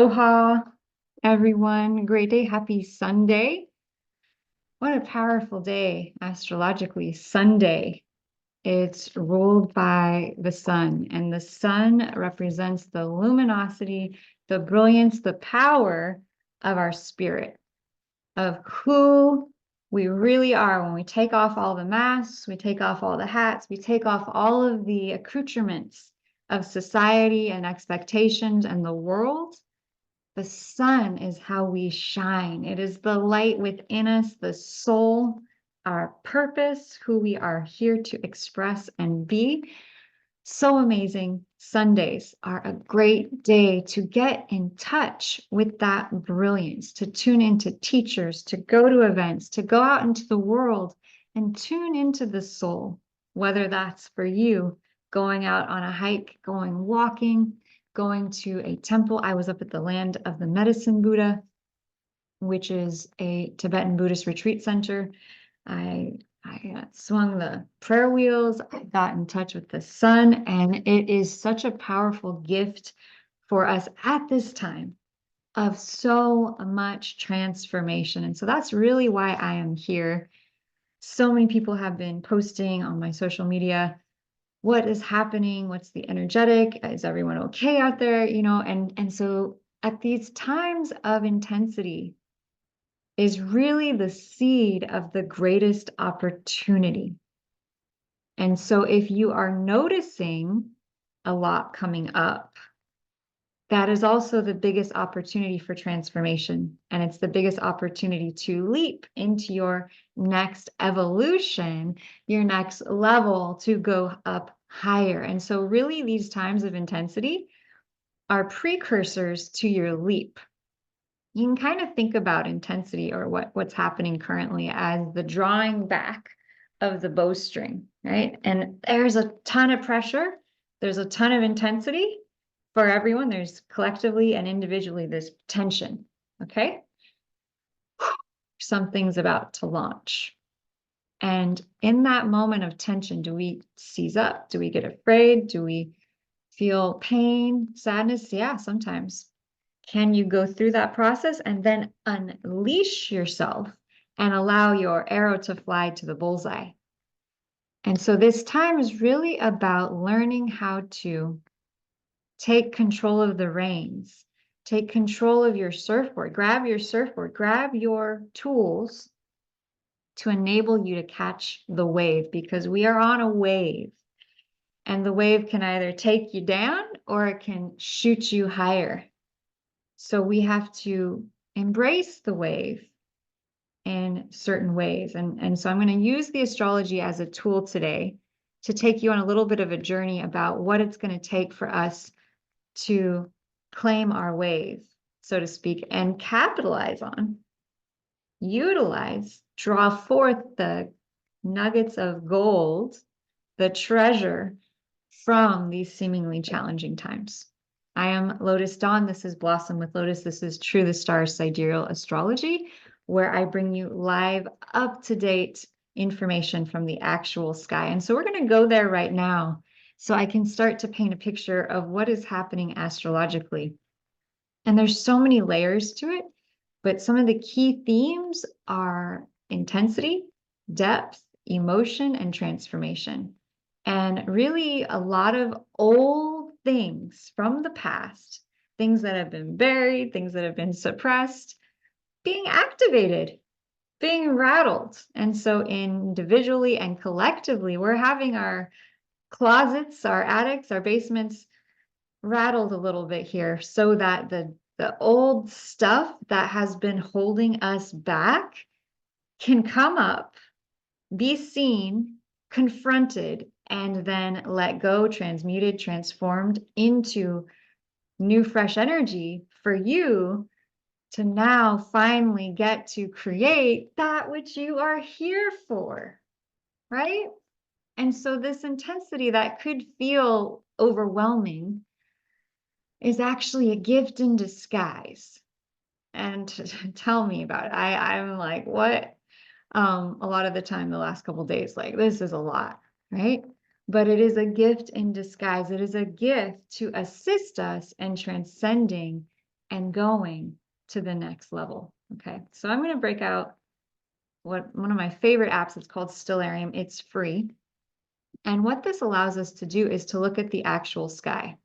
Aloha, everyone. Great day. Happy Sunday. What a powerful day astrologically. Sunday. It's ruled by the sun, and the sun represents the luminosity, the brilliance, the power of our spirit, of who we really are when we take off all the masks, we take off all the hats, we take off all of the accoutrements of society and expectations and the world. The sun is how we shine. It is the light within us, the soul, our purpose, who we are here to express and be. So amazing. Sundays are a great day to get in touch with that brilliance, to tune into teachers, to go to events, to go out into the world and tune into the soul, whether that's for you going out on a hike, going walking, going to a temple. I was up at the Land of the Medicine Buddha, which is a Tibetan Buddhist retreat center. I swung the prayer wheels. I got in touch with the sun, and it is such a powerful gift for us at this time of so much transformation. And so that's really why I am here. So many people have been posting on my social media, what is happening? What's the energetic? Is everyone okay out there? And so at these times of intensity is really the seed of the greatest opportunity. And so if you are noticing a lot coming up, that is also the biggest opportunity for transformation. And it's the biggest opportunity to leap into your next evolution, your next level, to go up higher. And so really these times of intensity are precursors to your leap. You can kind of think about intensity or what's happening currently as the drawing back of the bowstring, right? And there's a ton of pressure. There's a ton of intensity for everyone. There's collectively and individually this tension, okay? Something's about to launch. And in that moment of tension, do we seize up? Do we get afraid? Do we feel pain, sadness? Yeah, sometimes. Can you go through that process and then unleash yourself and allow your arrow to fly to the bullseye? And so this time is really about learning how to take control of the reins, take control of your surfboard, grab your tools to enable you to catch the wave, because we are on a wave, and the wave can either take you down or it can shoot you higher. So we have to embrace the wave in certain ways. And so I'm going to use the astrology as a tool today to take you on a little bit of a journey about what it's going to take for us to claim our wave, so to speak, and capitalize on, utilize, draw forth the nuggets of gold, the treasure from these seemingly challenging times. I am Lotus Dawn. This is Blossom with Lotus. This is True the Stars Sidereal Astrology, where I bring you live, up-to-date information from the actual sky. And so we're going to go there right now so I can start to paint a picture of what is happening astrologically. And there's so many layers to it, but some of the key themes are intensity, depth, emotion, and transformation. And really a lot of old things from the past, things that have been buried, things that have been suppressed, being activated, being rattled. And so individually and collectively, we're having our closets, our attics, our basements rattled a little bit here, so that the old stuff that has been holding us back can come up, be seen, confronted, and then let go, transmuted, transformed into new, fresh energy for you to now finally get to create that which you are here for, right? And so this intensity that could feel overwhelming is actually a gift in disguise. And tell me about it. I'm like, what? A lot of the time, the last couple of days, like, this is a lot, right? But it is a gift in disguise. It is a gift to assist us in transcending and going to the next level. Okay, so I'm going to break out one of my favorite apps. It's called Stellarium. It's free. And what this allows us to do is to look at the actual sky.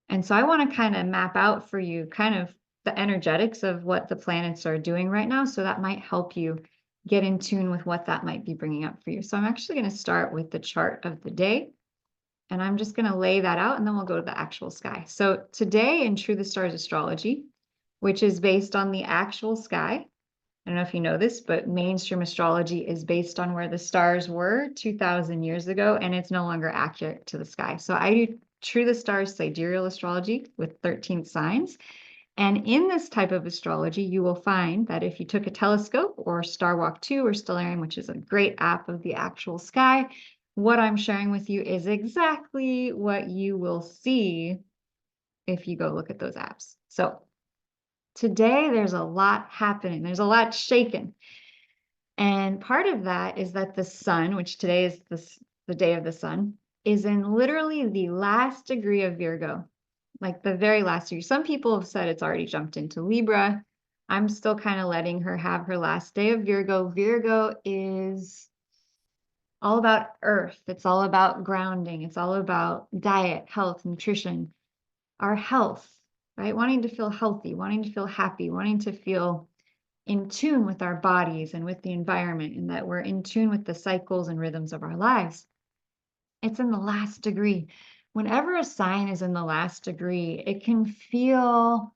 And so I want to kind of map out for you kind of the energetics of what the planets are doing right now. So that might help you get in tune with what that might be bringing up for you. So I'm actually going to start with the chart of the day. And I'm just going to lay that out, and then we'll go to the actual sky. So today in True the Stars astrology, which is based on the actual sky, I don't know if you know this, but mainstream astrology is based on where the stars were 2,000 years ago, and it's no longer accurate to the sky. So I do True the Stars sidereal astrology with 13 signs. And in this type of astrology, you will find that if you took a telescope or Star Walk 2 or Stellarium, which is a great app of the actual sky, what I'm sharing with you is exactly what you will see if you go look at those apps. So today, there's a lot happening. There's a lot shaken. And part of that is that the sun, which today is the day of the sun, is in literally the last degree of Virgo, like the very last degree. Some people have said it's already jumped into Libra. I'm still kind of letting her have her last day of Virgo. Virgo is all about earth. It's all about grounding. It's all about diet, health, nutrition, our health, right? Wanting to feel healthy, wanting to feel happy, wanting to feel in tune with our bodies and with the environment, and that we're in tune with the cycles and rhythms of our lives. It's in the last degree. Whenever a sign is in the last degree, it can feel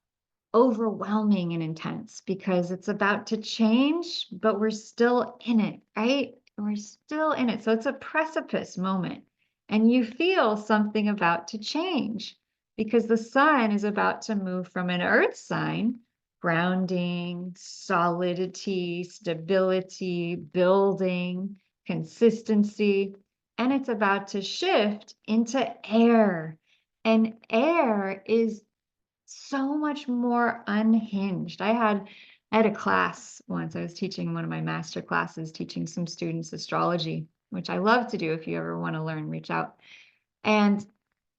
overwhelming and intense because it's about to change, but we're still in it, right? We're still in it. So it's a precipice moment, and you feel something about to change because the sun is about to move from an earth sign, grounding, solidity, stability, building, consistency, and it's about to shift into air. And air is so much more unhinged. I had a class once. I was teaching one of my master classes, teaching some students astrology, which I love to do. If you ever want to learn, reach out. And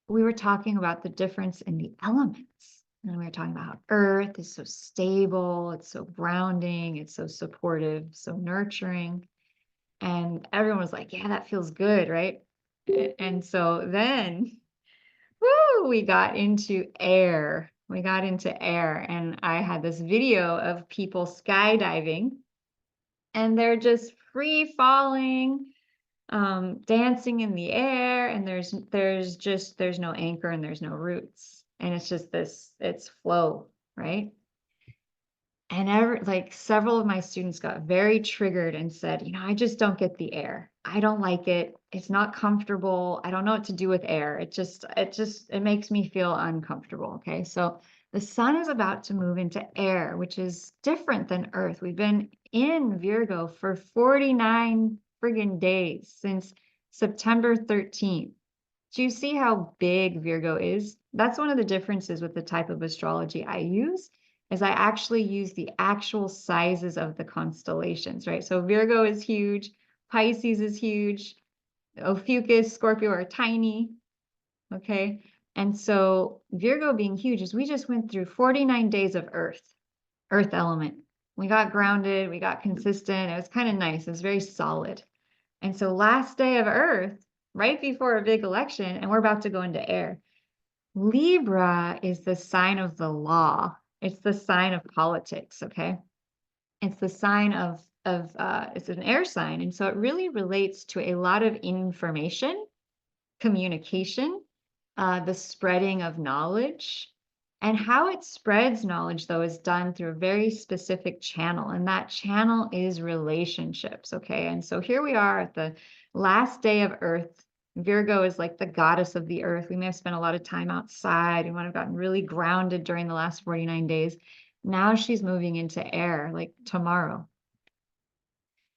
we were talking about the difference in the elements. And we were talking about how Earth is so stable, it's so grounding, it's so supportive, so nurturing. And everyone was like, yeah, that feels good, right? And so then we got into air. We got into air, and I had this video of people skydiving, and they're just free falling, dancing in the air, and there's no anchor and there's no roots, and it's just it's flow, right? And like several of my students got very triggered and said, I just don't get the air. I don't like it. It's not comfortable. I don't know what to do with air. It makes me feel uncomfortable. Okay. So the sun is about to move into air, which is different than Earth. We've been in Virgo for 49 friggin' days since September 13th. Do you see how big Virgo is? That's one of the differences with the type of astrology I use, is I actually use the actual sizes of the constellations, right? So Virgo is huge, Pisces is huge, Ophiuchus, Scorpio are tiny, okay? And so Virgo being huge is we just went through 49 days of earth element. We got grounded, we got consistent. It was kind of nice. It was very solid. And so last day of earth, right before a big election, and we're about to go into air. Libra is the sign of the law. It's the sign of politics, okay? It's the sign of it's an air sign. And so it really relates to a lot of information, communication, the spreading of knowledge. And how it spreads knowledge, though, is done through a very specific channel. And that channel is relationships, okay? And so here we are at the last day of Earth. Virgo is like the goddess of the earth. We may have spent a lot of time outside. We might have gotten really grounded during the last 49 days. Now she's moving into air, like tomorrow.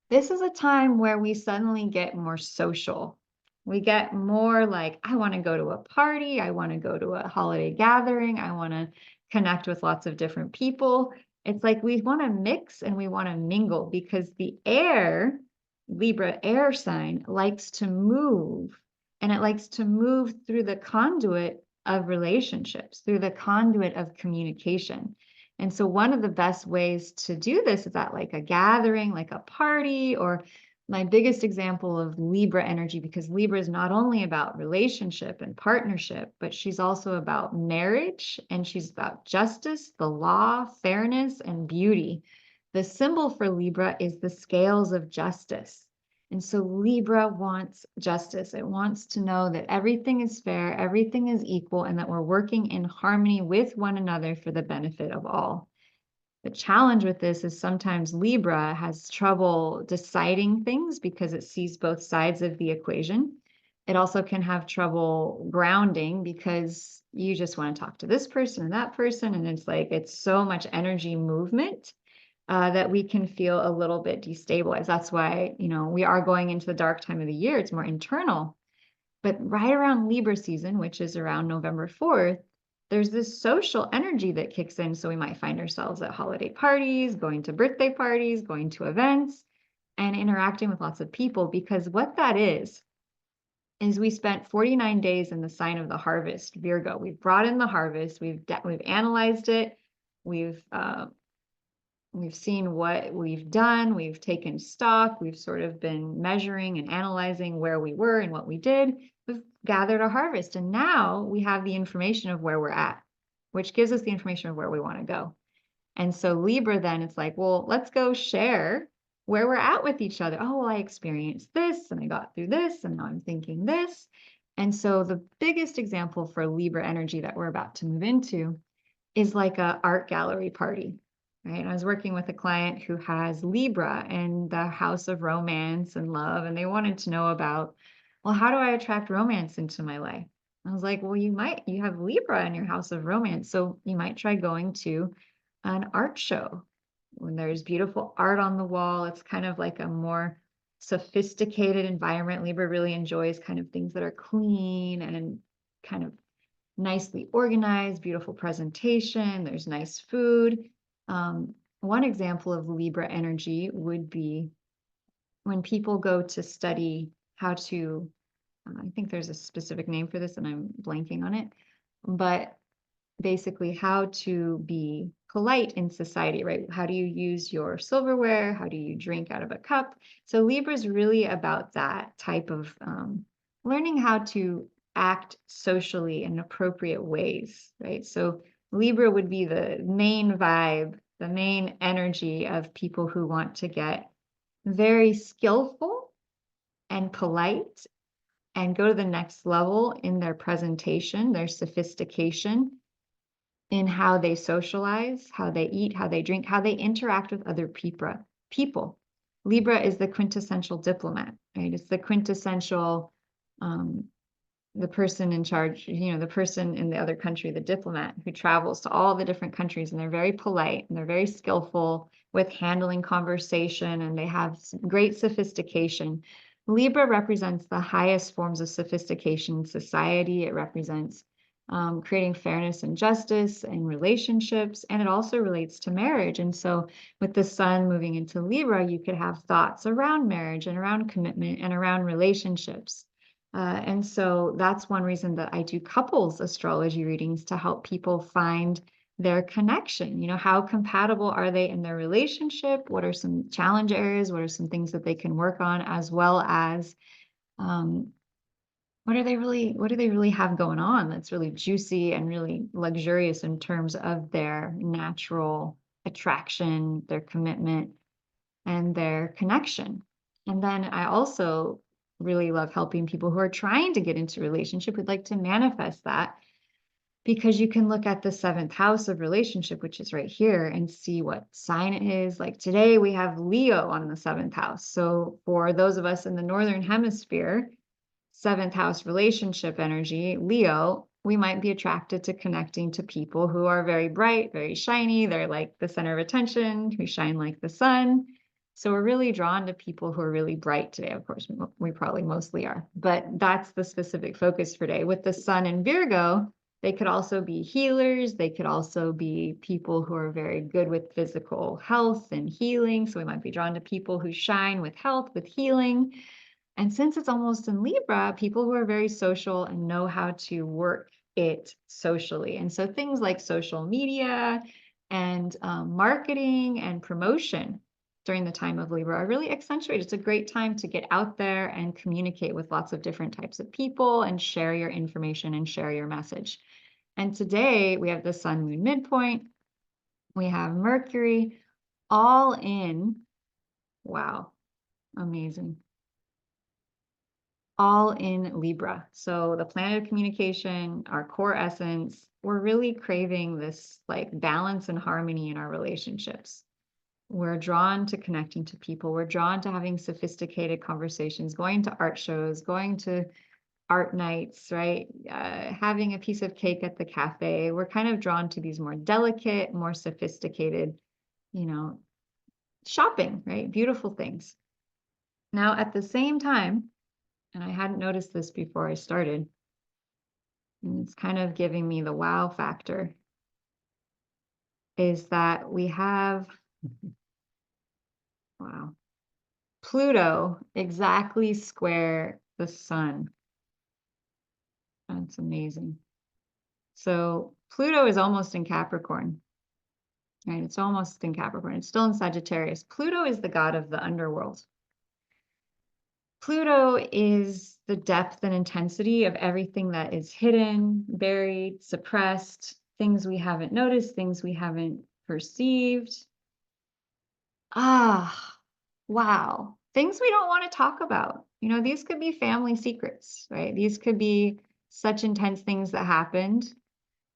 This is a time where we suddenly get more social. We get more like, I want to go to a party. I want to go to a holiday gathering. I want to connect with lots of different people. It's like we want to mix and we want to mingle because the air, Libra air sign, likes to move, and it likes to move through the conduit of relationships, through the conduit of communication. And so one of the best ways to do this is at like a gathering, like a party, or my biggest example of Libra energy, because Libra is not only about relationship and partnership, but she's also about marriage, and she's about justice, the law, fairness, and beauty. The symbol for Libra is the scales of justice. And so Libra wants justice. It wants to know that everything is fair, everything is equal, and that we're working in harmony with one another for the benefit of all. The challenge with this is sometimes Libra has trouble deciding things because it sees both sides of the equation. It also can have trouble grounding because you just want to talk to this person and that person. And it's like, it's so much energy movement that we can feel a little bit destabilized. That's why, we are going into the dark time of the year. It's more internal. But right around Libra season, which is around November 4th, there's this social energy that kicks in. So we might find ourselves at holiday parties, going to birthday parties, going to events, and interacting with lots of people. Because what that is we spent 49 days in the sign of the harvest, Virgo. We've brought in the harvest. We've analyzed it. We've seen what we've done. We've taken stock. We've sort of been measuring and analyzing where we were and what we did. We've gathered a harvest. And now we have the information of where we're at, which gives us the information of where we want to go. And so Libra, then it's like, well, let's go share where we're at with each other. Oh, well, I experienced this and I got through this and now I'm thinking this. And so the biggest example for Libra energy that we're about to move into is like a art gallery party. Right? I was working with a client who has Libra and the house of romance and love, and they wanted to know about, well, how do I attract romance into my life? I was like, well, you have Libra in your house of romance, so you might try going to an art show when there's beautiful art on the wall. It's kind of like a more sophisticated environment. Libra really enjoys kind of things that are clean and kind of nicely organized, beautiful presentation. There's nice food. One example of Libra energy would be when people go to study how to, I think there's a specific name for this and I'm blanking on it, but basically how to be polite in society, right? How do you use your silverware? How do you drink out of a cup? So Libra is really about that type of learning how to act socially in appropriate ways, right? So Libra would be the main vibe, the main energy of people who want to get very skillful and polite and go to the next level in their presentation, their sophistication, in how they socialize, how they eat, how they drink, how they interact with other people. Libra is the quintessential diplomat, right? It's the quintessential the person in charge, the person in the other country, the diplomat who travels to all the different countries, and they're very polite and they're very skillful with handling conversation and they have great sophistication. Libra represents the highest forms of sophistication in society. It represents creating fairness and justice in relationships, and it also relates to marriage. And so with the sun moving into Libra, you could have thoughts around marriage and around commitment and around relationships. And so that's one reason that I do couples astrology readings, to help people find their connection. How compatible are they in their relationship? What are some challenge areas? What are some things that they can work on, as well as what do they really have going on that's really juicy and really luxurious in terms of their natural attraction, their commitment, and their connection. And then I also really love helping people who are trying to get into a relationship, who'd like to manifest that, because you can look at the 7th house of relationship, which is right here, and see what sign it is. Like today we have Leo on the 7th house. So for those of us in the Northern Hemisphere, 7th house relationship energy, Leo, we might be attracted to connecting to people who are very bright, very shiny. They're like the center of attention, who shine like the sun. So we're really drawn to people who are really bright today. Of course, we probably mostly are, but that's the specific focus for today. With the sun in Virgo, they could also be healers. They could also be people who are very good with physical health and healing. So we might be drawn to people who shine with health, with healing. And since it's almost in Libra, people who are very social and know how to work it socially. And so things like social media and marketing and promotion during the time of Libra are really accentuated. It's a great time to get out there and communicate with lots of different types of people and share your information and share your message. And today we have the Sun Moon midpoint, we have Mercury all in, wow, amazing, all in Libra. So the planet of communication, our core essence, we're really craving this like balance and harmony in our relationships. We're drawn to connecting to people. We're drawn to having sophisticated conversations, going to art shows, going to art nights, right? Having a piece of cake at the cafe. We're kind of drawn to these more delicate, more sophisticated, you know, shopping, right? Beautiful things. Now, at the same time, and I hadn't noticed this before I started, and it's kind of giving me the wow factor, is that we have, wow, Pluto exactly square the sun. That's amazing. So Pluto is almost in Capricorn, right? It's almost in Capricorn. It's still in Sagittarius. Pluto is the god of the underworld. Pluto is the depth and intensity of everything that is hidden, buried, suppressed, things we haven't noticed, things we haven't perceived. Ah, wow. Things we don't want to talk about. You know, these could be family secrets, right? These could be such intense things that happened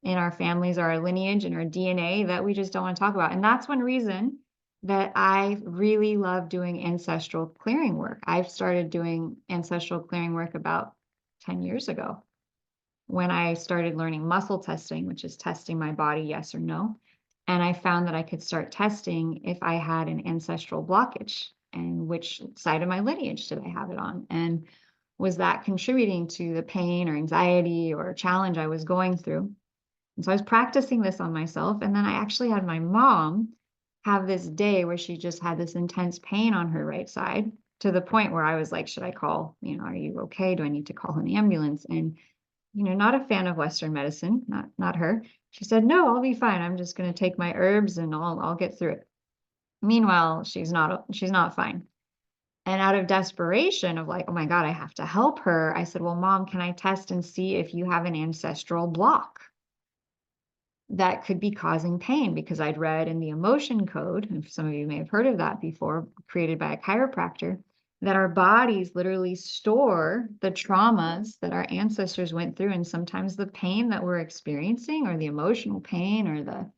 in our families, our lineage, and our DNA that we just don't want to talk about. And that's one reason that I really love doing ancestral clearing work. I've started doing ancestral clearing work about 10 years ago when I started learning muscle testing, which is testing my body, yes or no. And I found that I could start testing if I had an ancestral blockage and which side of my lineage did I have it on? And was that contributing to the pain or anxiety or challenge I was going through? And so I was practicing this on myself. And then I actually had my mom have this day where she just had this intense pain on her right side to the point where I was like, should I call, are you okay? Do I need to call an ambulance? And, not a fan of Western medicine, not her. She said, no, I'll be fine. I'm just going to take my herbs and I'll get through it. Meanwhile, she's not fine. And out of desperation of like, oh my God, I have to help her. I said, well, Mom, can I test and see if you have an ancestral block that could be causing pain? Because I'd read in the emotion code, and some of you may have heard of that before, created by a chiropractor, that our bodies literally store the traumas that our ancestors went through. And sometimes the pain that we're experiencing, or the emotional pain, or the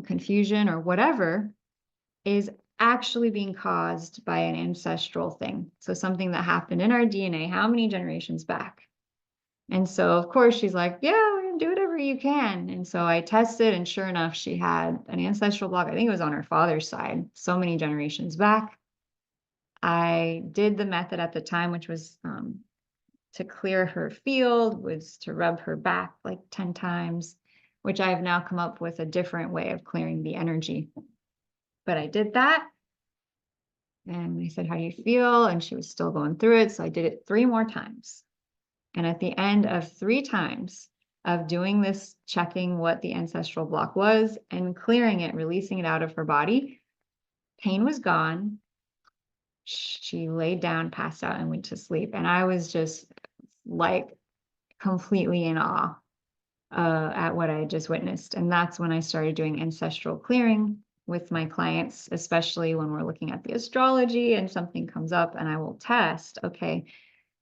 confusion, or whatever, is actually being caused by an ancestral thing. So something that happened in our DNA, how many generations back? And so, of course, she's like, yeah, we're going to do whatever you can. And so I tested, and sure enough, she had an ancestral block. I think it was on her father's side, so many generations back. I did the method at the time, which was to clear her field, was to rub her back like 10 times, which I have now come up with a different way of clearing the energy. But I did that. And I said, how do you feel? And she was still going through it. So I did it 3 more times. And at the end of 3 times of doing this, checking what the ancestral block was and clearing it, releasing it out of her body, pain was gone. She laid down, passed out, and went to sleep. And I was just like completely in awe at what I had just witnessed. And that's when I started doing ancestral clearing with my clients, especially when we're looking at the astrology and something comes up, and I will test, okay,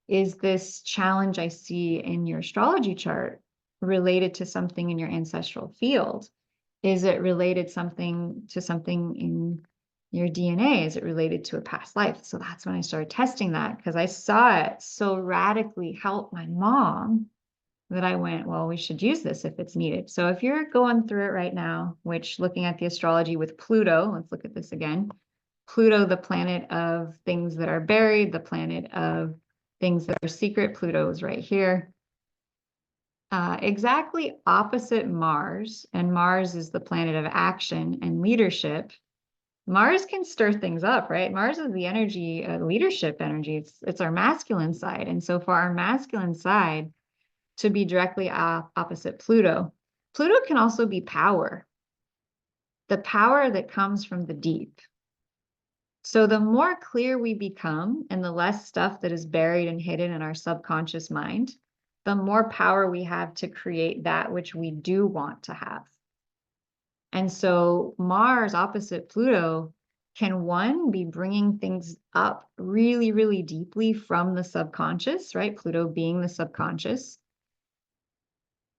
is this challenge I see in your astrology chart related to something in your ancestral field? Is it related to something in your DNA? Is it related to a past life? So that's when I started testing that, because I saw it so radically help my mom that I went, well, we should use this if it's needed. So if you're going through it right now, which looking at the astrology with Pluto, let's look at this again. Pluto, the planet of things that are buried, the planet of things that are secret. Pluto is right here. Exactly opposite Mars, and Mars is the planet of action and leadership. Mars can stir things up, right? Mars is the energy, leadership energy. It's our masculine side. And so for our masculine side, to be directly opposite Pluto. Pluto can also be power, the power that comes from the deep. So the more clear we become and the less stuff that is buried and hidden in our subconscious mind, the more power we have to create that which we do want to have. And so Mars opposite Pluto can, one, be bringing things up really, really deeply from the subconscious, right? Pluto being the subconscious.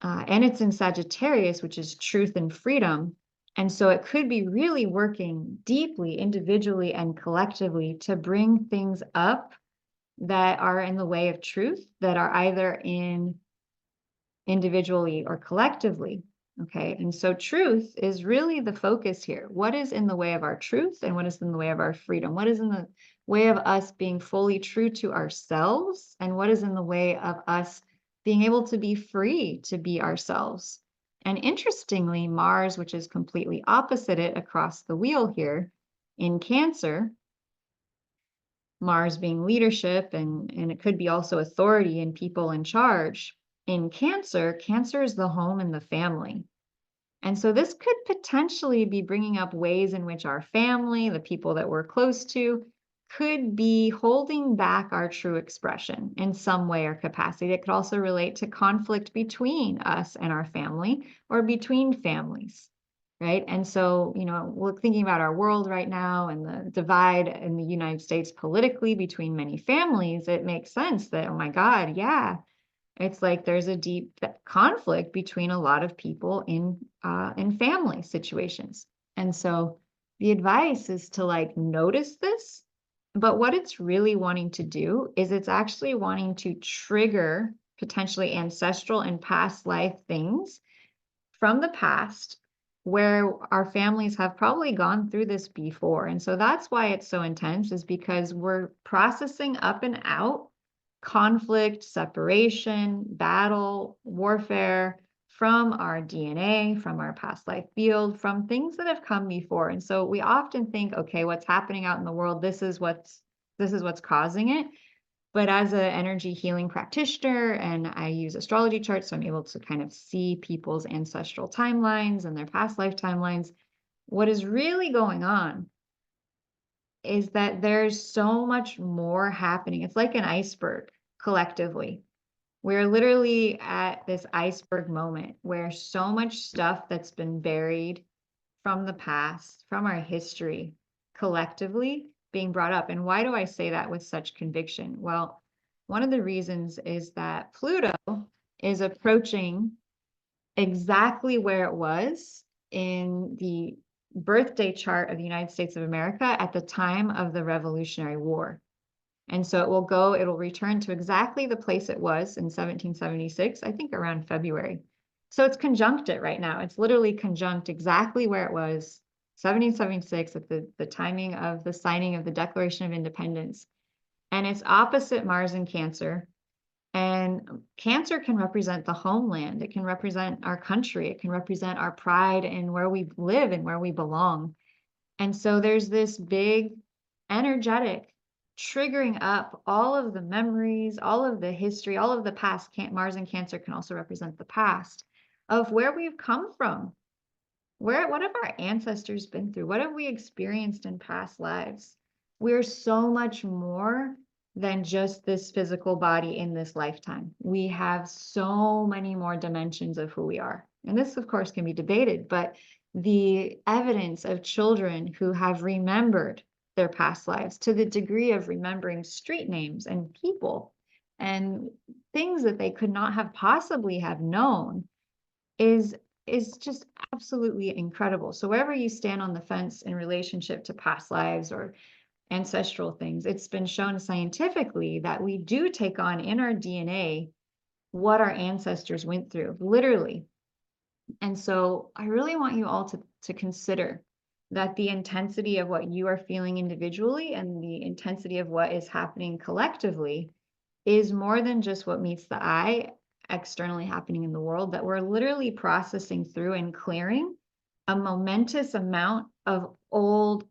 And it's in Sagittarius, which is truth and freedom. And so it could be really working deeply, individually and collectively to bring things up that are in the way of truth, that are either in individually or collectively. Okay. And so truth is really the focus here. What is in the way of our truth and what is in the way of our freedom? What is in the way of us being fully true to ourselves? And what is in the way of us being able to be free to be ourselves? And interestingly, Mars, which is completely opposite it across the wheel here in Cancer, Mars being leadership and it could be also authority and people in charge. In Cancer, Cancer is the home and the family. And so this could potentially be bringing up ways in which our family, the people that we're close to, could be holding back our true expression in some way or capacity. It could also relate to conflict between us and our family or between families, right? And so, we're thinking about our world right now and the divide in the United States politically between many families. It makes sense that, oh my God, yeah, it's like there's a deep conflict between a lot of people in family situations. And so the advice is to like notice this, but what it's really wanting to do is it's actually wanting to trigger potentially ancestral and past life things from the past where our families have probably gone through this before. And so that's why it's so intense, is because we're processing up and out conflict, separation, battle, warfare from our DNA, from our past life field, from things that have come before. And so we often think, okay, what's happening out in the world, this is what's causing it. But as an energy healing practitioner, and I use astrology charts, so I'm able to kind of see people's ancestral timelines and their past life timelines. What is really going on is that there's so much more happening. It's like an iceberg collectively. We're literally at this iceberg moment where so much stuff that's been buried from the past, from our history, collectively being brought up. And why do I say that with such conviction? Well, one of the reasons is that Pluto is approaching exactly where it was in the birthday chart of the United States of America at the time of the Revolutionary War. And so it'll return to exactly the place it was in 1776, I think around February. So it's conjunct it right now. It's literally conjunct exactly where it was, 1776, at the timing of the signing of the Declaration of Independence. And it's opposite Mars in Cancer. And Cancer can represent the homeland. It can represent our country. It can represent our pride in where we live and where we belong. And so there's this big energetic triggering up all of the memories, all of the history, all of the past. Mars and Cancer can also represent the past of where we've come from. What have our ancestors been through? What have we experienced in past lives? We're so much more than just this physical body in this lifetime. We have so many more dimensions of who we are. And this, of course, can be debated, but the evidence of children who have remembered their past lives to the degree of remembering street names and people and things that they could not have possibly have known is just absolutely incredible. So wherever you stand on the fence in relationship to past lives or ancestral things, it's been shown scientifically that we do take on in our DNA what our ancestors went through, literally. And so I really want you all to consider that the intensity of what you are feeling individually and the intensity of what is happening collectively is more than just what meets the eye externally happening in the world, that we're literally processing through and clearing a momentous amount of old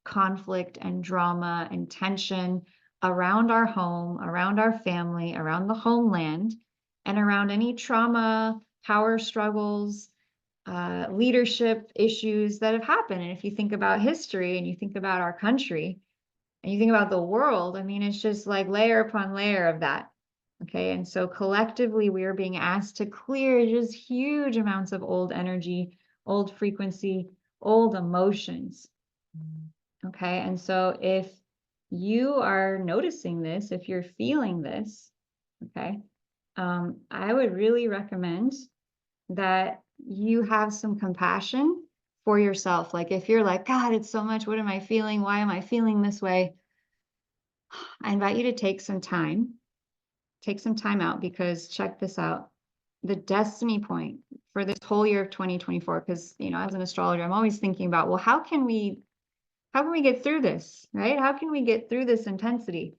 conflict and drama and tension around our home, around our family, around the homeland. and around any trauma, power struggles, leadership issues that have happened. And if you think about history and you think about our country and you think about the world, I mean, it's just like layer upon layer of that. Okay. And so collectively, we are being asked to clear just huge amounts of old energy, old frequency, old emotions. Okay. And so if you are noticing this, if you're feeling this, okay, I would really recommend that you have some compassion for yourself. Like if you're like, God, it's so much. What am I feeling? Why am I feeling this way? I invite you to take some time. Take some time out, because check this out. The destiny point for this whole year of 2024, because, you know, as an astrologer, I'm always thinking about, well, how can we get through this, right? How can we get through this intensity?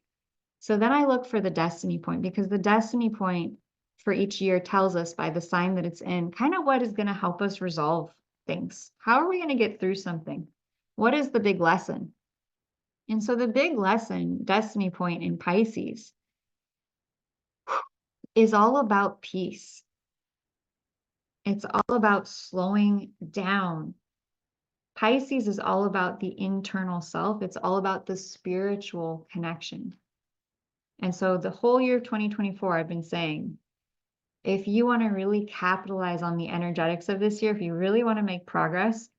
So then I look for the destiny point, because the destiny point for each year tells us by the sign that it's in kind of what is going to help us resolve things. How are we going to get through something? What is the big lesson? And so the big lesson, destiny point in Pisces, is all about peace. It's all about slowing down. Pisces is all about the internal self. It's all about the spiritual connection. And so the whole year of 2024, I've been saying, if you want to really capitalize on the energetics of this year, if you really want to make progress,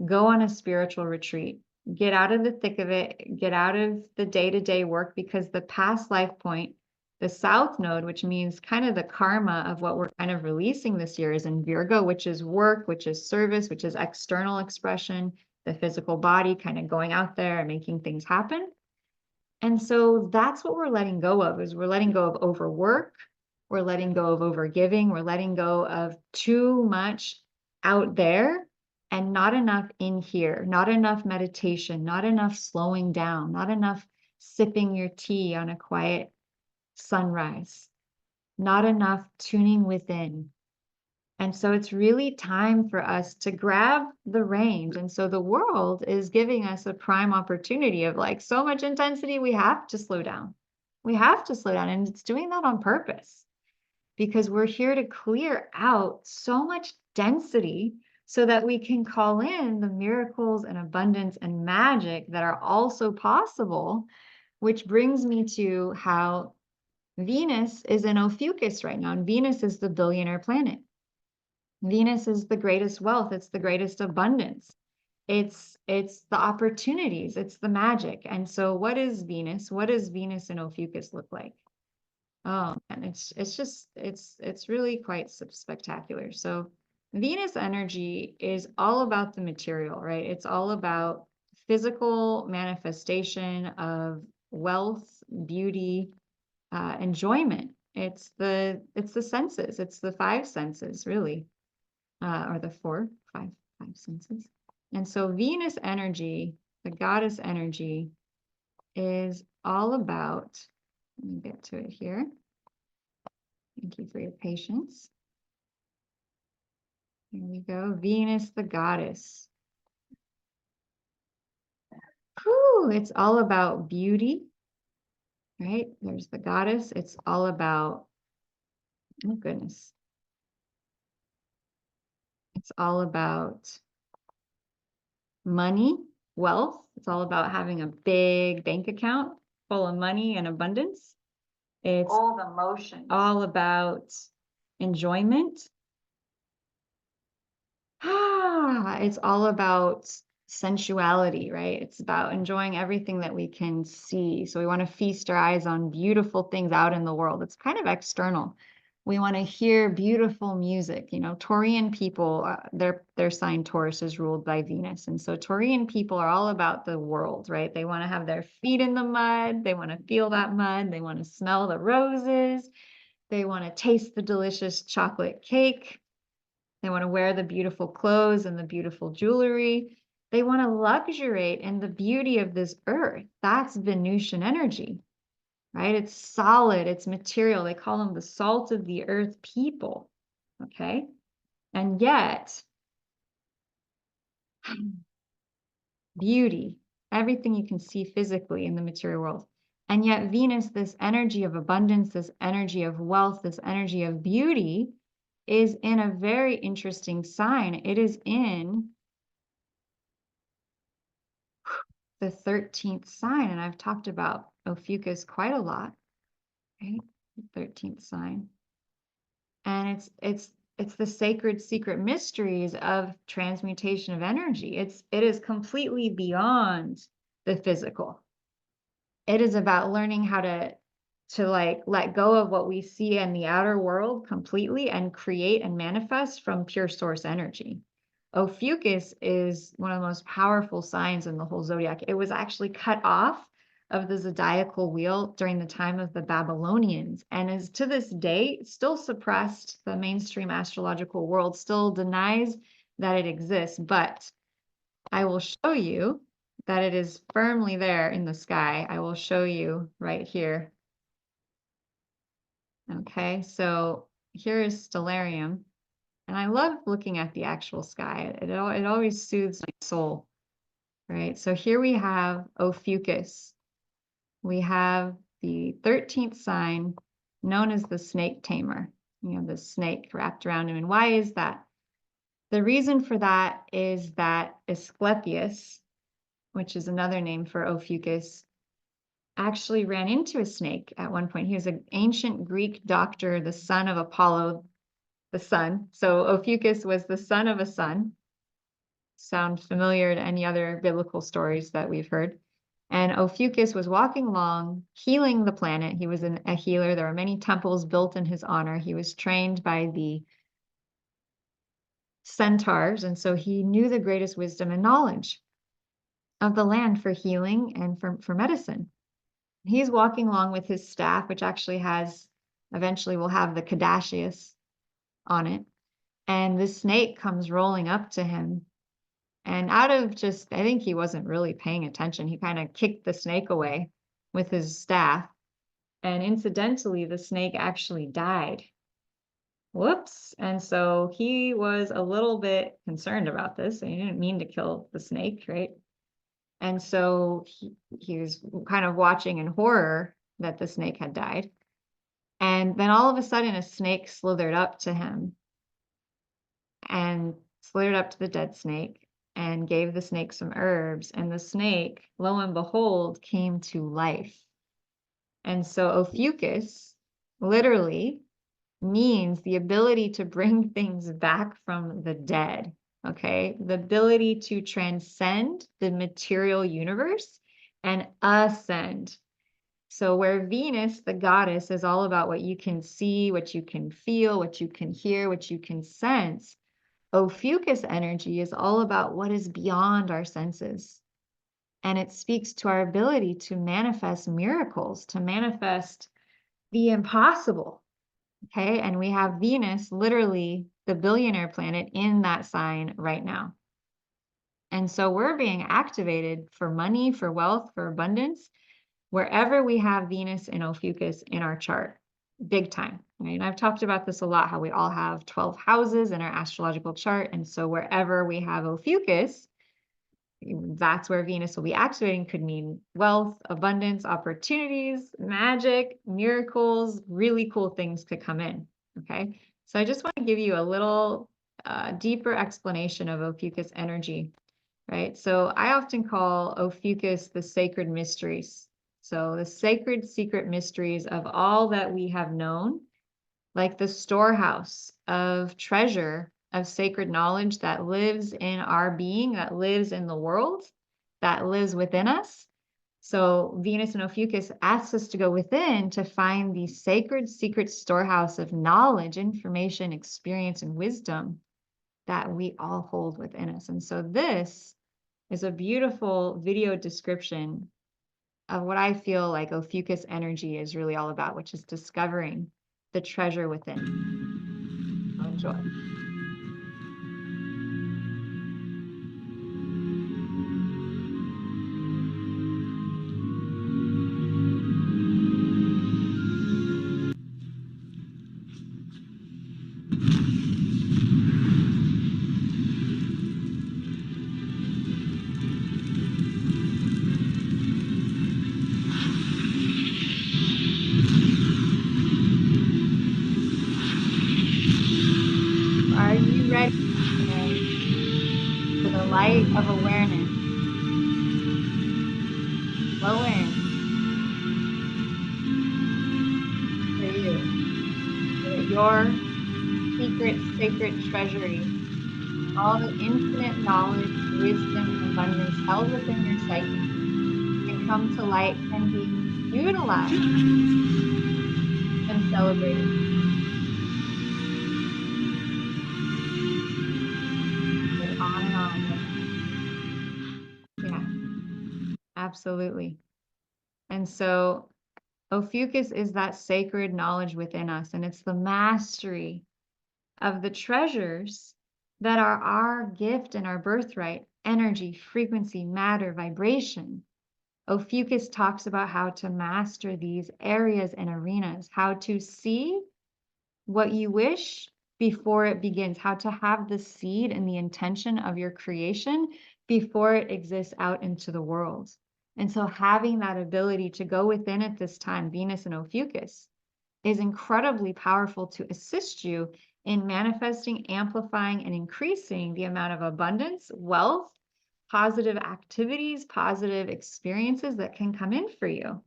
go on a spiritual retreat. Get out of the thick of it, get out of the day-to-day work, because the past life point, the South Node, which means kind of the karma of what we're kind of releasing this year, is in Virgo, which is work, which is service, which is external expression, the physical body kind of going out there and making things happen. And so that's what we're letting go of, is we're letting go of overwork. We're letting go of overgiving. We're letting go of too much out there and not enough in here, not enough meditation, not enough slowing down, not enough sipping your tea on a quiet sunrise, not enough tuning within. And so it's really time for us to grab the reins. And so the world is giving us a prime opportunity of like so much intensity, we have to slow down. We have to slow down. And it's doing that on purpose, because we're here to clear out so much density so that we can call in the miracles and abundance and magic that are also possible, which brings me to how Venus is in Ophiuchus right now. And Venus is the billionaire planet. Venus is the greatest wealth. It's the greatest abundance. It's the opportunities. It's the magic. And so what is Venus? What does Venus in Ophiuchus look like? Oh, and it's really quite spectacular. So Venus energy is all about the material, right? It's all about physical manifestation of wealth, beauty, enjoyment. It's the senses. It's the five senses, really, or the five senses. And so Venus energy, the goddess energy, is all about, let me get to it here. Thank you for your patience. Here we go. Venus, the goddess. Whew, it's all about beauty, right? There's the goddess. It's all about, oh goodness. It's all about money, wealth. It's all about having a big bank account full of money and abundance. It's all the emotions, all about enjoyment. It's all about sensuality, right? It's about enjoying everything that we can see. So we want to feast our eyes on beautiful things out in the world. It's kind of external. We want to hear beautiful music. You know, Taurian people, their sign Taurus is ruled by Venus. And so Taurian people are all about the world, right? They want to have their feet in the mud. They want to feel that mud. They want to smell the roses. They want to taste the delicious chocolate cake. They want to wear the beautiful clothes and the beautiful jewelry. They want to luxuriate in the beauty of this earth. That's Venusian energy, right? It's solid, it's material. They call them the salt of the earth people, okay? And yet, beauty, everything you can see physically in the material world. And yet Venus, this energy of abundance, this energy of wealth, this energy of beauty, is in a very interesting sign. It is in the 13th sign, and I've talked about Ophiuchus quite a lot, right? 13th sign. And it's the sacred secret mysteries of transmutation of energy. It is completely beyond the physical. It is about learning how to like let go of what we see in the outer world completely and create and manifest from pure source energy. Ophiuchus is one of the most powerful signs in the whole zodiac. It was actually cut off of the zodiacal wheel during the time of the Babylonians, and is to this day still suppressed. The mainstream astrological world still denies that it exists, but I will show you that it is firmly there in the sky. I will show you right here. Okay, so here is stellarium, and I love looking at the actual sky. It always soothes my soul, right? So here we have Ophiuchus. We have the 13th sign, known as the snake tamer. You know, the snake wrapped around him. And why is that? The reason for that is that Asclepius, which is another name for Ophiuchus, actually ran into a snake at one point. He was an ancient Greek doctor, the son of Apollo, the sun. So Ophiuchus was the son of a sun. Sound familiar to any other biblical stories that we've heard? And Ophiuchus was walking along, healing the planet. He was a healer. There were many temples built in his honor. He was trained by the centaurs, and so he knew the greatest wisdom and knowledge of the land for healing and for medicine. He's walking along with his staff, which actually has, eventually will have the caduceus on it. And this snake comes rolling up to him. And out of just, I think he wasn't really paying attention. He kind of kicked the snake away with his staff. And incidentally, the snake actually died. Whoops. And so he was a little bit concerned about this. He didn't mean to kill the snake, right? And so he was kind of watching in horror that the snake had died. And then all of a sudden, a snake slithered up to him and slithered up to the dead snake and gave the snake some herbs. And the snake, lo and behold, came to life. And so Ophiuchus literally means the ability to bring things back from the dead. Okay, the ability to transcend the material universe and ascend. So where Venus, the goddess, is all about what you can see, what you can feel, what you can hear, what you can sense, Ophiuchus energy is all about what is beyond our senses. And it speaks to our ability to manifest miracles, to manifest the impossible. Okay, and we have Venus, literally the billionaire planet, in that sign right now. And so we're being activated for money, for wealth, for abundance, wherever we have Venus and Ophiuchus in our chart, big time. Right? And I've talked about this a lot, how we all have 12 houses in our astrological chart. And so wherever we have Ophiuchus, that's where Venus will be activating. Could mean wealth, abundance, opportunities, magic, miracles, really cool things to come in. Okay, so I just want to give you a little deeper explanation of Ophiuchus energy, right? So I often call Ophiuchus the sacred mysteries. So the sacred secret mysteries of all that we have known, like the storehouse of treasure of sacred knowledge that lives in our being, that lives in the world, that lives within us. So Venus and Ophiuchus asks us to go within to find the sacred secret storehouse of knowledge, information, experience, and wisdom that we all hold within us. And so this is a beautiful video description of what I feel like Ophiuchus energy is really all about, which is discovering the treasure within. Enjoy. of awareness flow in for you so that your secret, sacred treasury, all the infinite knowledge, wisdom, and abundance held within your psyche can come to light, can be utilized and celebrated. Goes on and on, doesn't it? Yeah, absolutely. And so Ophiuchus is that sacred knowledge within us, and it's the mastery of the treasures that are our gift and our birthright: energy, frequency, matter, vibration. Ophiuchus talks about how to master these areas and arenas, how to see what you wish before it begins, how to have the seed and the intention of your creation before it exists out into the world. And so having that ability to go within at this time, Venus and Ophiuchus, is incredibly powerful to assist you in manifesting, amplifying, and increasing the amount of abundance, wealth, positive activities, positive experiences that can come in for you,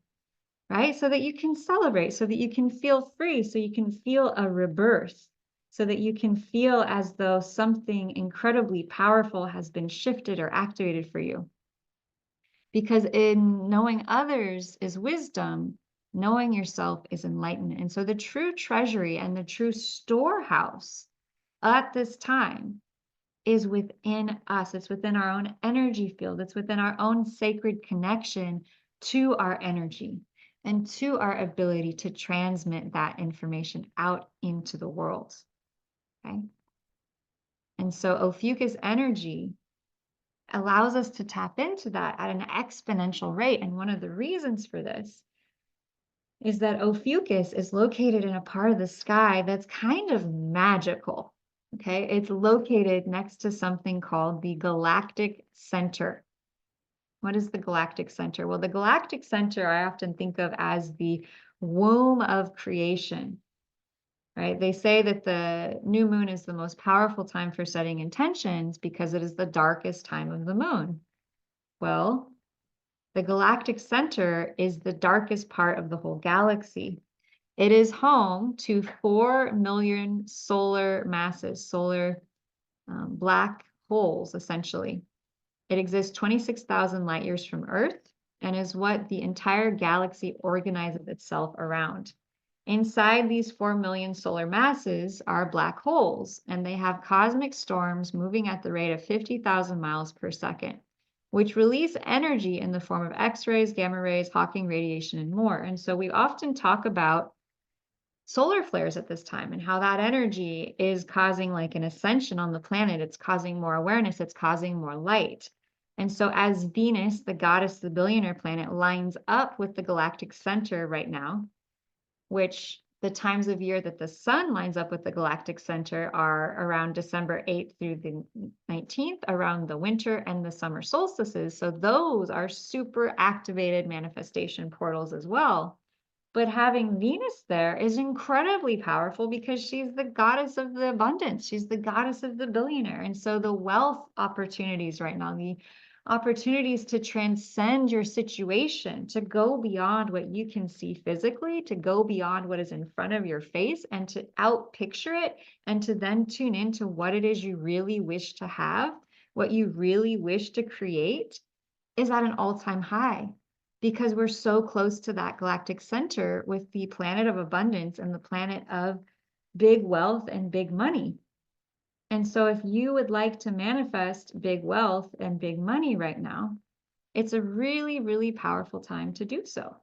right? So that you can celebrate, so that you can feel free, so you can feel a rebirth, so that you can feel as though something incredibly powerful has been shifted or activated for you. Because in knowing others is wisdom, knowing yourself is enlightenment. And so the true treasury and the true storehouse at this time is within us. It's within our own energy field. It's within our own sacred connection to our energy and to our ability to transmit that information out into the world. Okay. And so Ophiuchus energy allows us to tap into that at an exponential rate. And one of the reasons for this is that Ophiuchus is located in a part of the sky that's kind of magical. Okay, it's located next to something called the Galactic Center. What is the Galactic Center? Well, the Galactic Center I often think of as the womb of creation, right? They say that the new moon is the most powerful time for setting intentions because it is the darkest time of the moon. Well, the galactic center is the darkest part of the whole galaxy. It is home to 4 million solar masses, solar black holes, essentially. It exists 26,000 light years from Earth and is what the entire galaxy organizes itself around. Inside these 4 million solar masses are black holes, and they have cosmic storms moving at the rate of 50,000 miles per second, which release energy in the form of X-rays, gamma rays, Hawking radiation, and more. And so we often talk about solar flares at this time and how that energy is causing like an ascension on the planet. It's causing more awareness. It's causing more light. And so as Venus, the goddess, the billionaire planet, lines up with the galactic center right now, which the times of year that the sun lines up with the galactic center are around December 8th through the 19th, around the winter and the summer solstices. So those are super activated manifestation portals as well. But having Venus there is incredibly powerful because she's the goddess of the abundance. She's the goddess of the billionaire. And so the wealth opportunities right now, the opportunities to transcend your situation, to go beyond what you can see physically, to go beyond what is in front of your face and to out picture it, and to then tune into what it is you really wish to have, what you really wish to create, is at an all-time high because we're so close to that galactic center with the planet of abundance and the planet of big wealth and big money. And so if you would like to manifest big wealth and big money right now, it's a really, really powerful time to do so.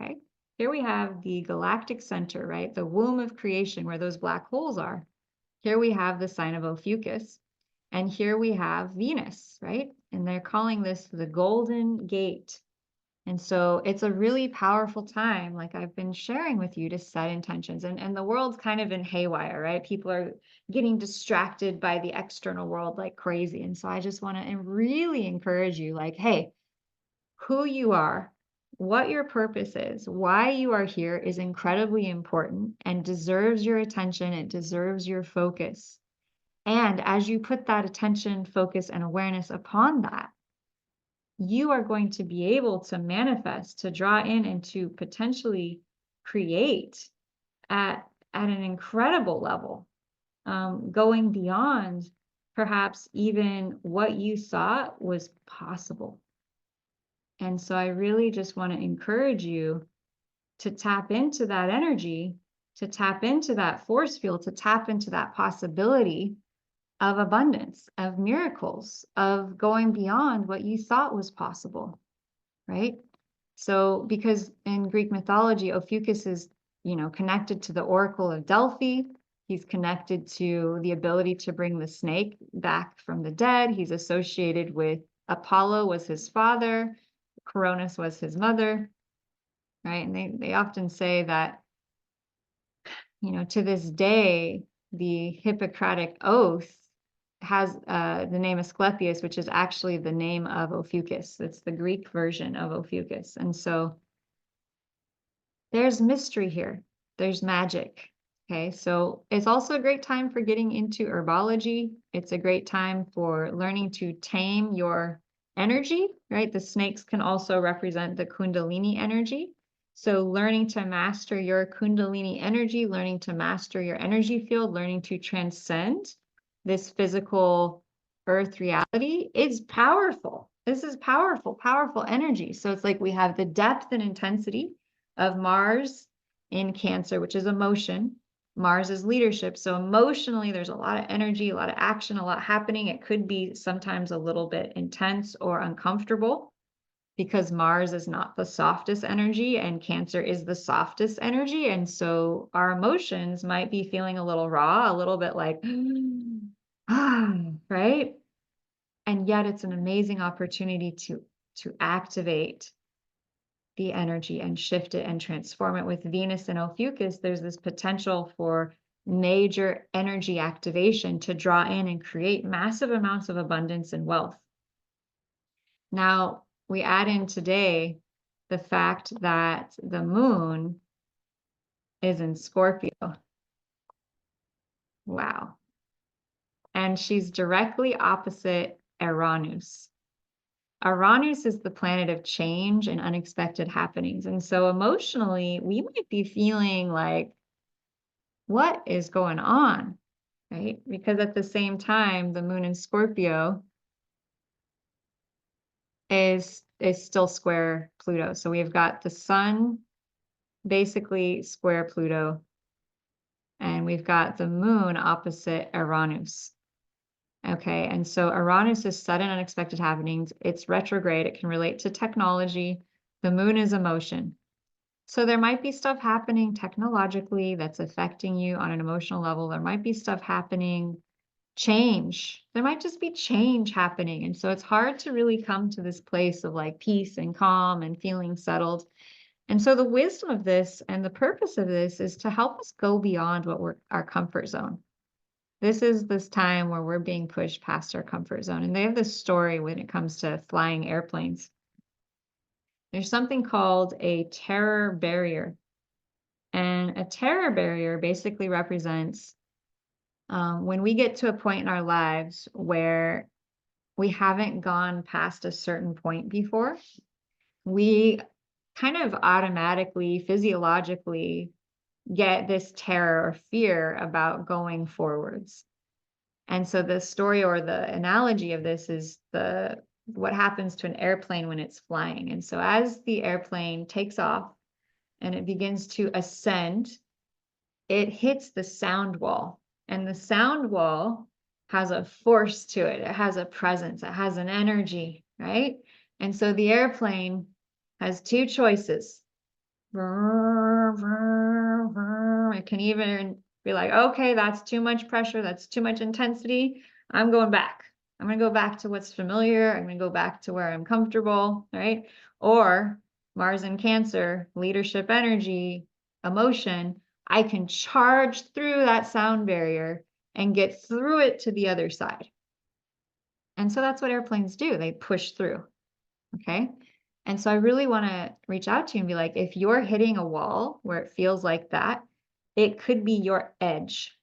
Okay. Here we have the galactic center, right? The womb of creation where those black holes are. Here we have the sign of Ophiuchus. And here we have Venus, right? And they're calling this the Golden Gate. And so it's a really powerful time, like I've been sharing with you, to set intentions. And the world's kind of in haywire, right? People are getting distracted by the external world like crazy. And so I just want to really encourage you, like, hey, who you are, what your purpose is, why you are here is incredibly important and deserves your attention. It deserves your focus. And as you put that attention, focus, and awareness upon that, you are going to be able to manifest, to draw in, and to potentially create at an incredible level, going beyond perhaps even what you thought was possible. And so I really just want to encourage you to tap into that energy, to tap into that force field, to tap into that possibility of abundance, of miracles, of going beyond what you thought was possible, right? So, because in Greek mythology, Ophiuchus is, connected to the Oracle of Delphi. He's connected to the ability to bring the snake back from the dead. He's associated with Apollo was his father, Coronis was his mother, right? And they often say that, to this day, the Hippocratic Oath has the name Asclepius, which is actually the name of Ophiuchus. It's the Greek version of Ophiuchus. And so there's mystery here. There's magic. Okay, so it's also a great time for getting into herbology. It's a great time for learning to tame your energy, right? The snakes can also represent the Kundalini energy. So learning to master your Kundalini energy, learning to master your energy field, learning to transcend this physical earth reality is powerful. This is powerful, powerful energy. So it's like we have the depth and intensity of Mars in Cancer, which is emotion. Mars is leadership. So emotionally, there's a lot of energy, a lot of action, a lot happening. It could be sometimes a little bit intense or uncomfortable because Mars is not the softest energy and Cancer is the softest energy. And so our emotions might be feeling a little raw, a little bit like, right? And yet it's an amazing opportunity to activate the energy and shift it and transform it. With Venus and Ophiuchus, there's this potential for major energy activation to draw in and create massive amounts of abundance and wealth. Now, we add in today the fact that the moon is in Scorpio. Wow. And she's directly opposite Uranus. Uranus is the planet of change and unexpected happenings. And so emotionally, we might be feeling like, what is going on? Right? Because at the same time, the moon in Scorpio is still square Pluto. So we've got the sun basically square Pluto, and we've got the moon opposite Uranus. Okay, and so Uranus is sudden unexpected happenings. It's retrograde. It can relate to technology. The moon is emotion. So there might be stuff happening technologically that's affecting you on an emotional level. There might be stuff happening, change. There might just be change happening. And so it's hard to really come to this place of like peace and calm and feeling settled. And so the wisdom of this and the purpose of this is to help us go beyond our comfort zone. This is this time where we're being pushed past our comfort zone. And they have this story when it comes to flying airplanes. There's something called a terror barrier. And a terror barrier basically represents when we get to a point in our lives where we haven't gone past a certain point before, we kind of automatically, physiologically get this terror or fear about going forwards. And so the story or the analogy of this is what happens to an airplane when it's flying. And so as the airplane takes off and it begins to ascend, it hits the sound wall. And the sound wall has a force to it. It has a presence. It has an energy, right? And so the airplane has two choices. It can even be like, okay, that's too much pressure. That's too much intensity. I'm going back. I'm going to go back to what's familiar. I'm going to go back to where I'm comfortable, right? Or Mars in Cancer, leadership energy, emotion. I can charge through that sound barrier and get through it to the other side. And so that's what airplanes do. They push through. Okay. And so I really want to reach out to you and be like, if you're hitting a wall where it feels like that, it could be your edge.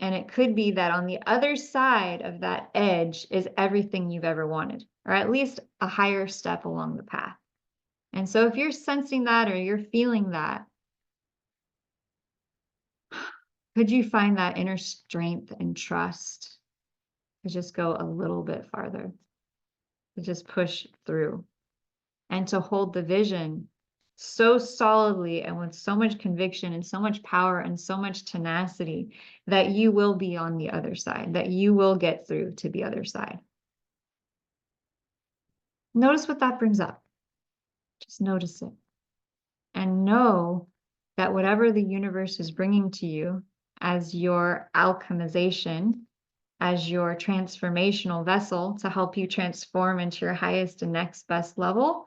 And it could be that on the other side of that edge is everything you've ever wanted, or at least a higher step along the path. And so if you're sensing that or you're feeling that, could you find that inner strength and trust to just go a little bit farther, to just push through and to hold the vision so solidly and with so much conviction and so much power and so much tenacity that you will be on the other side, that you will get through to the other side. Notice what that brings up. Just notice it. And know that whatever the universe is bringing to you as your alchemization, as your transformational vessel to help you transform into your highest and next best level,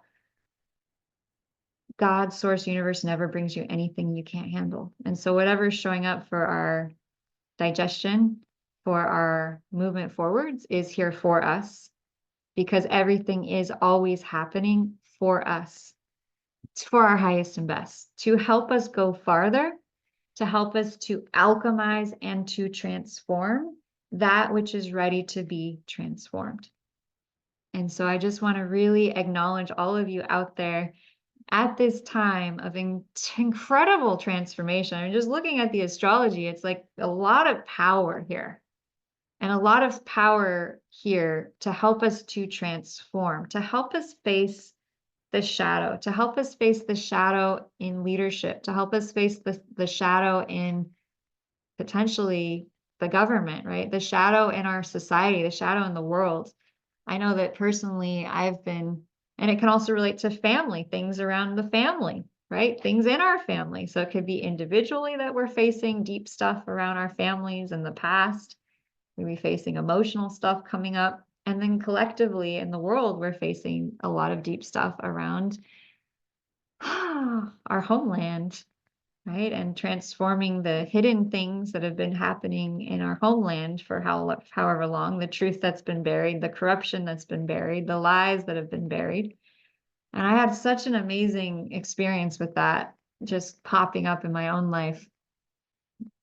God, source, universe never brings you anything you can't handle. And so whatever's showing up for our digestion, for our movement forwards is here for us, because everything is always happening for us. It's for our highest and best, to help us go farther, to help us to alchemize and to transform that which is ready to be transformed. And so I just want to really acknowledge all of you out there at this time of incredible transformation. I'm just looking at the astrology, it's like a lot of power here. And a lot of power here to help us to transform, to help us face the shadow, to help us face the shadow in leadership, to help us face the shadow in potentially the government, right? The shadow in our society, the shadow in the world. I know that personally I've been, and it can also relate to family, things around the family, right? Things in our family. So it could be individually that we're facing deep stuff around our families in the past. We'll be facing emotional stuff coming up. And then collectively in the world, we're facing a lot of deep stuff around our homeland, right? And transforming the hidden things that have been happening in our homeland for however long, the truth that's been buried, the corruption that's been buried, the lies that have been buried. And I had such an amazing experience with that just popping up in my own life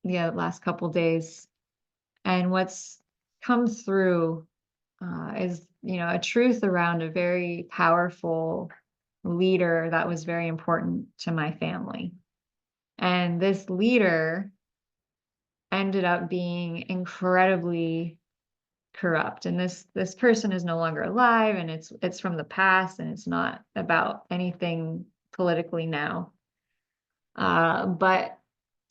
the last couple days. And what's come through is, a truth around a very powerful leader that was very important to my family. And this leader ended up being incredibly corrupt. And this person is no longer alive, and it's from the past, and it's not about anything politically now. But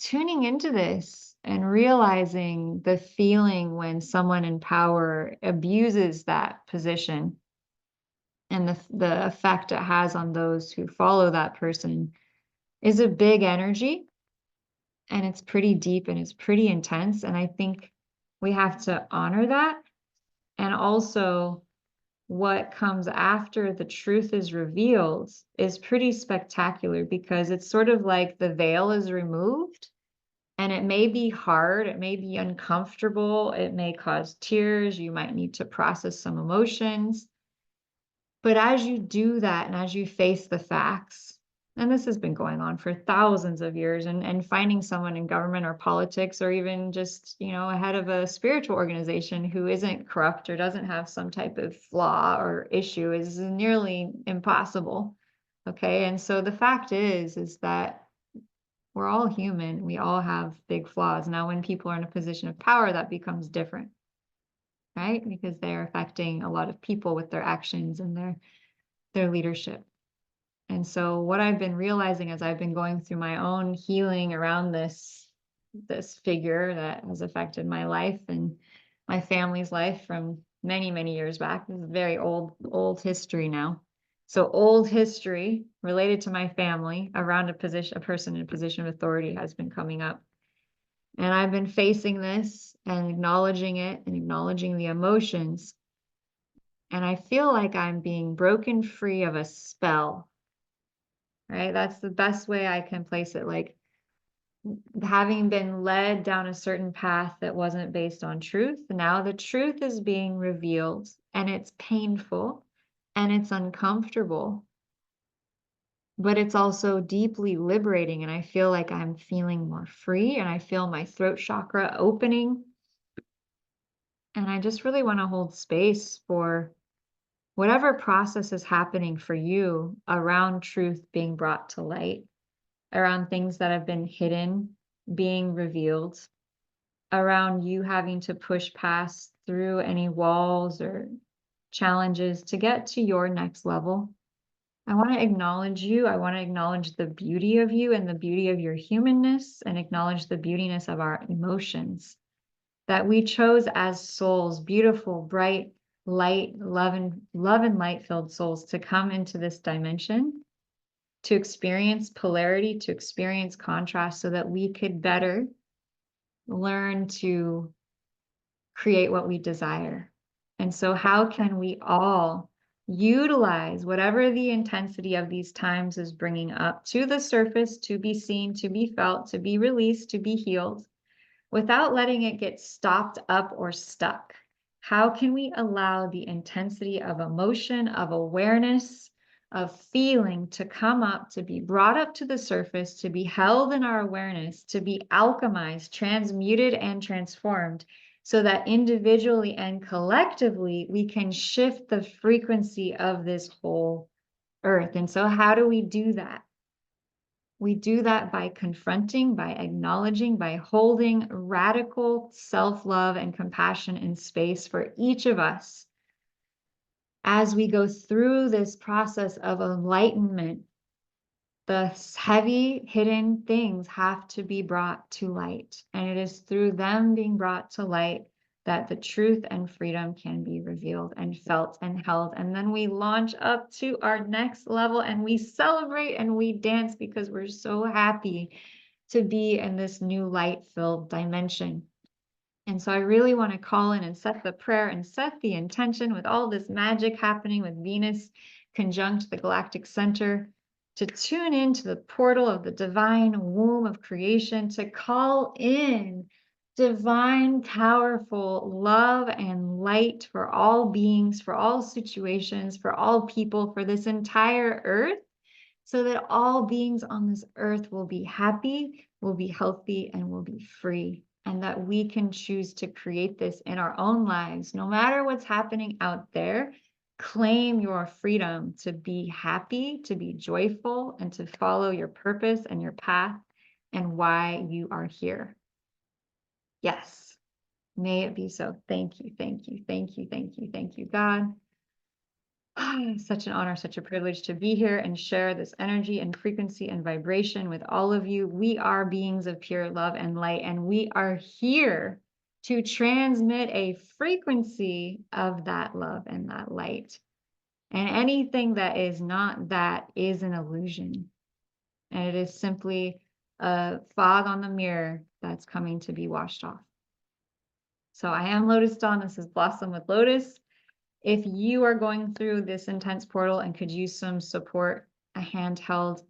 tuning into this and realizing the feeling when someone in power abuses that position and the effect it has on those who follow that person is a big energy, and it's pretty deep and it's pretty intense. And I think we have to honor that. And also, what comes after the truth is revealed is pretty spectacular, because it's sort of like the veil is removed. And it may be hard, it may be uncomfortable, it may cause tears, you might need to process some emotions. But as you do that and as you face the facts, and this has been going on for thousands of years, and finding someone in government or politics or even just, a head of a spiritual organization who isn't corrupt or doesn't have some type of flaw or issue is nearly impossible. Okay. And so the fact is that we're all human. We all have big flaws. Now, when people are in a position of power, that becomes different, right? Because they're affecting a lot of people with their actions and their leadership. And so what I've been realizing as I've been going through my own healing around this figure that has affected my life and my family's life from many, many years back. This is very old history now. So old history related to my family around a person in a position of authority has been coming up. And I've been facing this and acknowledging it and acknowledging the emotions. And I feel like I'm being broken free of a spell, right? That's the best way I can place it. Like having been led down a certain path that wasn't based on truth, now the truth is being revealed, and it's painful and it's uncomfortable, but it's also deeply liberating. And I feel like I'm feeling more free, and I feel my throat chakra opening. And I just really want to hold space for whatever process is happening for you around truth being brought to light, around things that have been hidden being revealed, around you having to push past through any walls or challenges to get to your next level. I want to acknowledge you. I want to acknowledge the beauty of you and the beauty of your humanness, and acknowledge the beautiness of our emotions that we chose as souls, beautiful, bright, light, love and light filled souls, to come into this dimension, to experience polarity, to experience contrast, so that we could better learn to create what we desire. And so, how can we all utilize whatever the intensity of these times is bringing up to the surface, to be seen, to be felt, to be released, to be healed, without letting it get stopped up or stuck? How can we allow the intensity of emotion, of awareness, of feeling to come up, to be brought up to the surface, to be held in our awareness, to be alchemized, transmuted, and transformed, so that individually and collectively we can shift the frequency of this whole earth? And so, how do we do that? We do that by confronting, by acknowledging, by holding radical self-love and compassion in space for each of us as we go through this process of enlightenment. The heavy hidden things have to be brought to light, and it is through them being brought to light that the truth and freedom can be revealed and felt and held. And then we launch up to our next level, and we celebrate and we dance because we're so happy to be in this new light-filled dimension. And so I really want to call in and set the prayer and set the intention, with all this magic happening with Venus conjunct the galactic center, to tune into the portal of the divine womb of creation, to call in divine, powerful love and light for all beings, for all situations, for all people, for this entire earth, so that all beings on this earth will be happy, will be healthy, and will be free. And that we can choose to create this in our own lives. No matter what's happening out there, claim your freedom to be happy, to be joyful, and to follow your purpose and your path and why you are here. Yes, may it be so. Thank you, thank you, thank you, thank you, thank you, God. Such an honor, such a privilege to be here and share this energy and frequency and vibration with all of you. We are beings of pure love and light, and we are here to transmit a frequency of that love and that light. And anything that is not that is an illusion. And it is simply a fog on the mirror that's coming to be washed off. So I am Lotus Dawn. This is Blossom with Lotus. If you are going through this intense portal and could use some support, a handheld,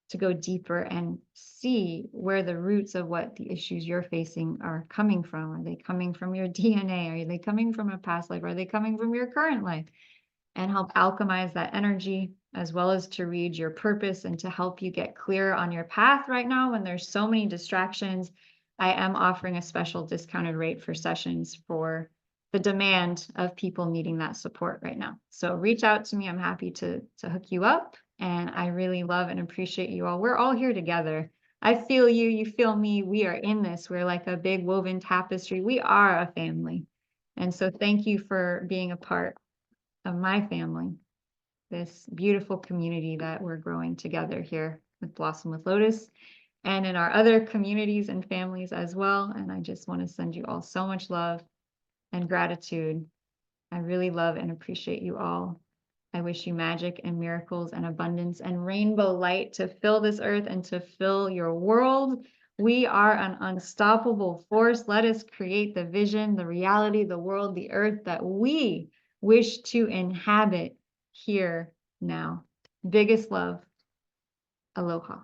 to go deeper and see where the roots of what the issues you're facing are coming from. Are they coming from your DNA? Are they coming from a past life? Are they coming from your current life? And help alchemize that energy, as well as to read your purpose and to help you get clear on your path right now when there's so many distractions. I am offering a special discounted rate for sessions for the demand of people needing that support right now. So reach out to me. I'm happy to hook you up. And I really love and appreciate you all. We're all here together. I feel you, you feel me. We are in this. We're like a big woven tapestry. We are a family. And so thank you for being a part of my family, this beautiful community that we're growing together here with Blossom with Lotus, and in our other communities and families as well. And I just want to send you all so much love and gratitude. I really love and appreciate you all. I wish you magic and miracles and abundance and rainbow light to fill this earth and to fill your world. We are an unstoppable force. Let us create the vision, the reality, the world, the earth that we wish to inhabit here now. Biggest love. Aloha.